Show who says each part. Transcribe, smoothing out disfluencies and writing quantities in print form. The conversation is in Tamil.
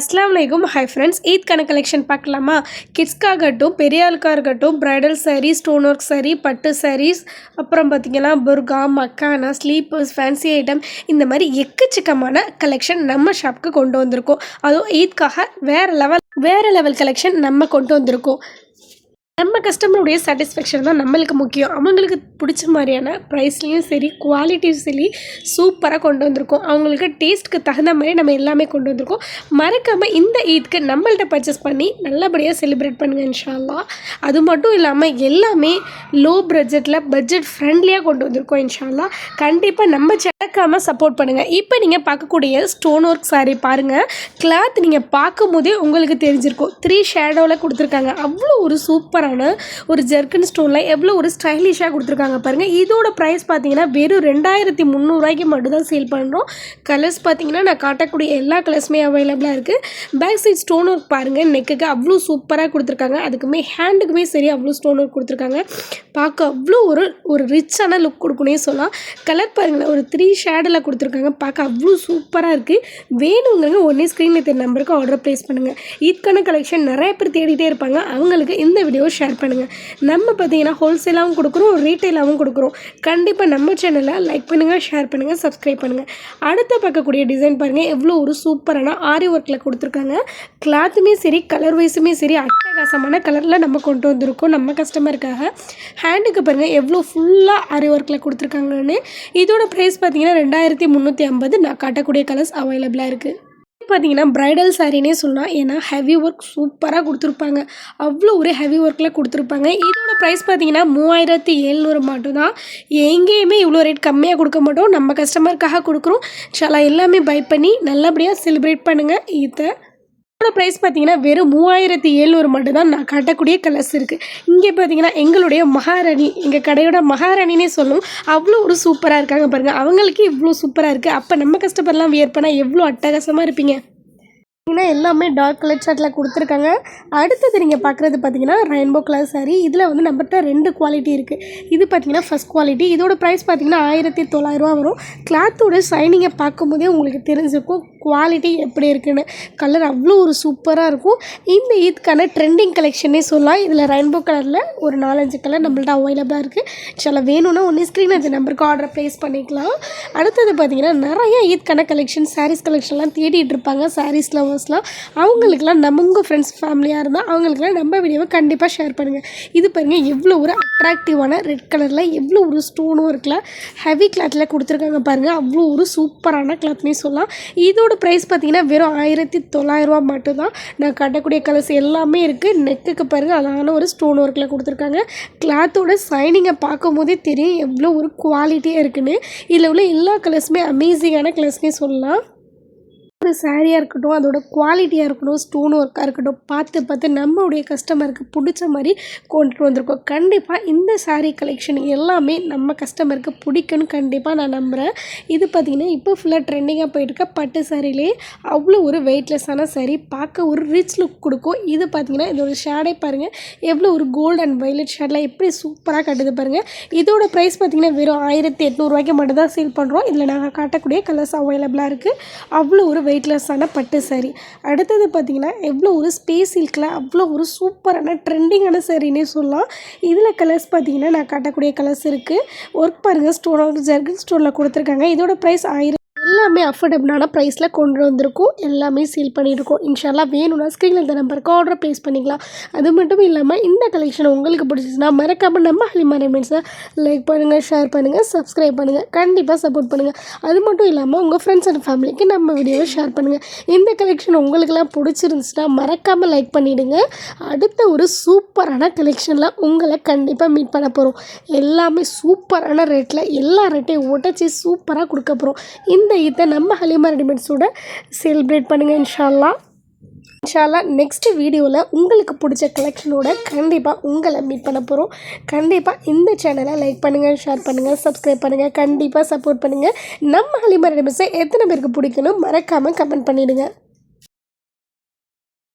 Speaker 1: அஸ்ஸலாமு அலைக்கும். ஹை ஃப்ரெண்ட்ஸ், ஈத்க்கான கலெக்ஷன் பார்க்கலாமா? கிட்ஸ்க்காகட்டும் பெரிய ஆளுக்காக இருக்கட்டும் bridal sari, stone work sari, பட்டு சாரீஸ், அப்புறம் பார்த்திங்கன்னா burqa, makhana, sleepers, fancy item, இந்த மாதிரி எக்கச்சக்கமான கலெக்ஷன் நம்ம ஷாப்புக்கு கொண்டு வந்திருக்கோம். அதுவும் ஈத்க்காக வேறு லெவல் கலெக்ஷன் நம்ம கொண்டு வந்திருக்கோம். நம்ம கஸ்டமருடைய சாட்டிஸ்ஃபேக்ஷன் தான் நம்மளுக்கு முக்கியம். அவங்களுக்கு பிடிச்ச மாதிரியான ப்ரைஸ்லேயும் சரி, குவாலிட்டியும் சரி சூப்பராக கொண்டு வந்திருக்கோம். அவங்களுக்கு டேஸ்ட்டுக்கு தகுந்த மாதிரி நம்ம எல்லாமே கொண்டு வந்திருக்கோம். மறக்காமல் இந்த ஈத்க்கு நம்மள்ட்ட பர்ச்சேஸ் பண்ணி நல்லபடியாக செலிப்ரேட் பண்ணுங்கள் இன்ஷா அல்லாஹ். அது மட்டும் இல்லாமல் எல்லாமே லோ பட்ஜெட் ஃப்ரெண்ட்லியாக கொண்டு வந்திருக்கோம் இன்ஷா அல்லாஹ். கண்டிப்பாக நம்ம மறக்காமல் சப்போர்ட் பண்ணுங்கள். இப்போ நீங்கள் பார்க்கக்கூடிய ஸ்டோன் ஒர்க் சாரீ பாருங்கள். கிளாத் நீங்கள் பார்க்கும் போதே உங்களுக்கு தெரிஞ்சிருக்கும். 3 ஷேடோவில் கொடுத்துருக்காங்க. அவ்வளோ ஒரு சூப்பரான ஒரு ஜெர்கன் ஸ்டோனில் எவ்வளோ ஒரு ஸ்டைலிஷாக கொடுத்துருக்காங்க பாருங்கள். இதோட ப்ரைஸ் பார்த்தீங்கன்னா வெறும் 2300 மட்டும் தான் சேல் பண்ணுறோம். கலர்ஸ் பார்த்தீங்கன்னா நான் காட்டக்கூடிய எல்லா கலர்ஸுமே அவைலபிளாக இருக்குது. பேக் சைட் ஸ்டோன் ஒர்க் பாருங்கள். நெக்குக்கு அவ்வளோ சூப்பராக கொடுத்துருக்காங்க. அதுக்குமே ஹேண்டுக்குமே சரி அவ்வளோ ஸ்டோன் ஒர்க் கொடுத்துருக்காங்க. பார்க்க அவ்வளோ ஒரு ரிச்சான லுக் கொடுக்குனே சொல்லலாம். கலர் பாருங்கள், ஒரு 3 ஷேடில் கொடுத்துருக்காங்க. பார்க்க அவ்வளோ சூப்பராக இருக்குது. வேணுங்கிறங்க உடனே ஸ்க்ரீனில் தெரிய நம்பருக்கு ஆர்டர் ப்ளேஸ் பண்ணுங்கள். இதுக்கான கலெக்ஷன் நிறைய பேர் தேடிட்டே இருப்பாங்க. அவங்களுக்கு இந்த வீடியோ ஷேர் பண்ணுங்கள். நம்ம பார்த்தீங்கன்னா ஹோல்சேலாகவும் கொடுக்குறோம், ரீட்டைலாகவும் கொடுக்குறோம். கண்டிப்பாக நம்ம சேனலை லைக் பண்ணுங்கள், ஷேர் பண்ணுங்கள், சப்ஸ்கிரைப் பண்ணுங்கள். அடுத்து பார்க்கக்கூடிய டிசைன் பாருங்கள். எவ்வளோ ஒரு சூப்பரான ஆரி ஒர்க்கில் கொடுத்துருக்காங்க. கிளாத்துமே சரி, கலர் வைஸுமே சரி அட்டகாசமான கலரில் நம்ம கொண்டு வந்திருக்கோம் நம்ம கஸ்டமருக்காக. ஹேண்டுக்கு பாருங்கள் எவ்வளோ ஃபுல்லாக ஆரி ஒர்க்கில் கொடுத்துருக்காங்கன்னு. இதோட ப்ரைஸ் பார்த்தீங்கன்னா 2350. நான் காட்டக்கூடிய கலர்ஸ் அவைலபிளாக இருக்குது. பார்த்தீங்கன்னா ப்ரைடல் சாரினே சொல்லலாம். ஏன்னா ஹெவி ஒர்க் சூப்பராக கொடுத்துருப்பாங்க. அவ்வளோ ஒரு ஹெவி ஒர்க்கில் கொடுத்துருப்பாங்க. இதோட ப்ரைஸ் பார்த்தீங்கன்னா 3700 மட்டும் தான். எங்கேயுமே இவ்வளோ ரேட் கம்மியாக கொடுக்க மாட்டோம். நம்ம கஸ்டமருக்காக கொடுக்குறோம். இன்ஷால்லா எல்லாமே பை பண்ணி நல்லபடியாக செலிப்ரேட் பண்ணுங்கள். இதோட ப்ரைஸ் பார்த்தீங்கன்னா வெறும் 3700 மட்டும் தான். நான் காட்டக்கூடிய கலர்ஸ் இருக்குது. இங்கே பார்த்தீங்கன்னா எங்களுடைய மகாராணி, எங்கள் கடையோட மகாராணினே சொல்லும். அவ்வளோ ஒரு சூப்பராக இருக்காங்க பாருங்கள். அவங்களுக்கு இவ்வளோ சூப்பராக இருக்குது. அப்போ நம்ம கஸ்டமர்லாம் வியர் பண்ணால் எவ்வளோ அட்டகாசமாக இருப்பீங்க. எல்லாமே டார்க் கலர் சார்ட்டில் கொடுத்துருக்காங்க. அடுத்தது நீங்கள் பார்க்குறது பார்த்தீங்கன்னா ரெயின்போ கலர் சாரீ. இதில் வந்து நம்மகிட்ட 2 குவாலிட்டி இருக்குது. இது பார்த்தீங்கன்னா ஃபஸ்ட் குவாலிட்டி. இதோட ப்ரைஸ் பார்த்தீங்கன்னா 1900 வரும். கிளாத்தோட ஷைனிங்கை பார்க்கும்போதே உங்களுக்கு தெரிஞ்சிருக்கும் குவாலிட்டி எப்படி இருக்குன்னு. கலர் அவ்வளோ ஒரு சூப்பராக இருக்கும். இந்த ஈத்க்கான ட்ரெண்டிங் கலெக்ஷனே சொல்லலாம். இதில் ரெயின்போ கலரில் ஒரு 4-5 கலர் நம்மள்ட்ட அவைலபிளாக இருக்குது. சில வேணும்னா ஒன்று ஸ்க்ரீன் அந்த நம்பருக்கு ஆர்டர் ப்ளேஸ் பண்ணிக்கலாம். அடுத்தது பார்த்தீங்கன்னா நிறைய ஈத்க்கான கலெக்ஷன், சாரீஸ் கலெக்ஷன்லாம் தேடிட்டு இருப்பாங்க. சாரீஸ் லவர்ஸ்லாம் அவங்களுக்குலாம் நம்ம உங்கள் ஃப்ரெண்ட்ஸ் ஃபேமிலியாக இருந்தால் அவங்களுக்குலாம் நம்ம வீடியோவை கண்டிப்பாக ஷேர் பண்ணுங்கள். இது பாருங்கள் எவ்வளோ ஒரு அட்ராக்டிவான ரெட் கலரில் எவ்வளோ ஒரு ஸ்டோனும் இருக்குல்ல, ஹெவி கிளாத்தில் கொடுத்துருக்காங்க பாருங்கள். அவ்வளோ ஒரு சூப்பரான கிளாத்னே சொல்லலாம். இதோட ப்ரைஸ் பார்த்தீங்கன்னா வெறும் 1900 மட்டும் தான். நான் காட்டக்கூடிய கலர்ஸ் எல்லாமே இருக்குது. நெக்குக்கு பாருங்கள் அழகான ஒரு ஸ்டோன் ஒர்க்கில் கொடுத்துருக்காங்க. கிளாத்தோட ஷைனிங்கை பார்க்கும் போதே தெரியும் எவ்வளோ ஒரு குவாலிட்டியாக இருக்குன்னு. இதில் உள்ள எல்லா கலர்ஸுமே அமேசிங்கான கலர்ஸ்னே சொல்லலாம். ஒரு சாரியாக இருக்கட்டும், அதோட குவாலிட்டியாக இருக்கட்டும், ஸ்டோன் ஒர்க்காக இருக்கட்டும், பார்த்து நம்மளுடைய கஸ்டமருக்கு பிடிச்ச மாதிரி கொண்டுட்டு வந்திருக்கோம். கண்டிப்பாக இந்த சாரீ கலெக்ஷன் எல்லாமே நம்ம கஸ்டமருக்கு பிடிக்கும்னு கண்டிப்பாக நான் நம்புகிறேன். இது பார்த்திங்கன்னா இப்போ ஃபுல்லாக ட்ரெண்டிங்காக போயிட்டுருக்க பட்டு சாரிலே அவ்வளோ ஒரு வெயிட்லெஸ்ஸான சாரீ. பார்க்க ஒரு ரிச் லுக் கொடுக்கும். இது பார்த்திங்கன்னா இதோட ஷேடே பாருங்கள் எவ்வளோ ஒரு கோல்டு அண்ட் வயலட் ஷேடில் எப்படி சூப்பராக கட்டுது பாருங்கள். இதோட ப்ரைஸ் பார்த்திங்கன்னா வெறும் 1800 மட்டும் தான் சேல் பண்ணுறோம். இதில் நாங்கள் காட்டக்கூடிய கலர்ஸ் அவைலபிளாக இருக்குது. அவ்வளோ ஒரு வெயிட்லெஸ்ஸான பட்டு சாரீ. அடுத்தது பார்த்தீங்கன்னா எவ்வளோ ஒரு ஸ்பேஸ் சில்கில் அவ்வளோ ஒரு சூப்பரான ட்ரெண்டிங்கான சாரீனே சொல்லலாம். இதில் கலர்ஸ் பார்த்தீங்கன்னா நான் காட்டக்கூடிய கலர்ஸ் இருக்குது. ஒர்க் பாருங்கள் ஸ்டோன் ஜெர்கன் ஸ்டோனில் கொடுத்துருக்காங்க. இதோட ப்ரைஸ் 1000. எல்லாமே அஃபோர்டபுளான ப்ரைஸில் கொண்டு வந்திருக்கோம். எல்லாமே சேல் பண்ணியிருக்கோம். இன்ஷால்லா வேணும்னா ஸ்க்ரீனில் இந்த நம்பருக்கு ஆர்டர் ப்ளேஸ் பண்ணிக்கலாம். அது மட்டும் இல்லாமல் இந்த கலெக்ஷன் உங்களுக்கு பிடிச்சிச்சுன்னா மறக்காமல் நம்ம ஹலிமா ரெமிட்ஸை லைக் பண்ணுங்கள், ஷேர் பண்ணுங்கள், சப்ஸ்கிரைப் பண்ணுங்கள். கண்டிப்பாக சப்போர்ட் பண்ணுங்கள். அது மட்டும் இல்லாமல் உங்கள் ஃப்ரெண்ட்ஸ் அண்ட் ஃபேமிலிக்கு நம்ம வீடியோவை ஷேர் பண்ணுங்கள். இந்த கலெக்ஷன் உங்களுக்கெல்லாம் பிடிச்சிருந்துச்சுன்னா மறக்காமல் லைக் பண்ணிவிடுங்க. அடுத்த ஒரு சூப்பரான கலெக்ஷனில் உங்களை கண்டிப்பாக மீட் பண்ண போகிறோம். எல்லாமே சூப்பரான ரேட்டில் எல்லா ரேட்டையும் உடச்சி சூப்பராக கொடுக்க போகிறோம். இந்த இதை நம்ம ஹலிமா ரெடிமேட்ஸோட செலிப்ரேட் பண்ணுங்கள் இன்ஷால்லா. நெக்ஸ்ட் வீடியோவில் உங்களுக்கு பிடிச்ச கலெக்ஷனோட கண்டிப்பாக உங்களை மீட் பண்ண போகிறோம். கண்டிப்பாக இந்த சேனலை லைக் பண்ணுங்கள், ஷேர் பண்ணுங்கள், சப்ஸ்கிரைப் பண்ணுங்கள். கண்டிப்பாக சப்போர்ட் பண்ணுங்கள். நம்ம ஹலிமா ரெடிமேட்ஸை எத்தனை பேருக்கு பிடிக்கணும் மறக்காமல் கமெண்ட் பண்ணிவிடுங்க.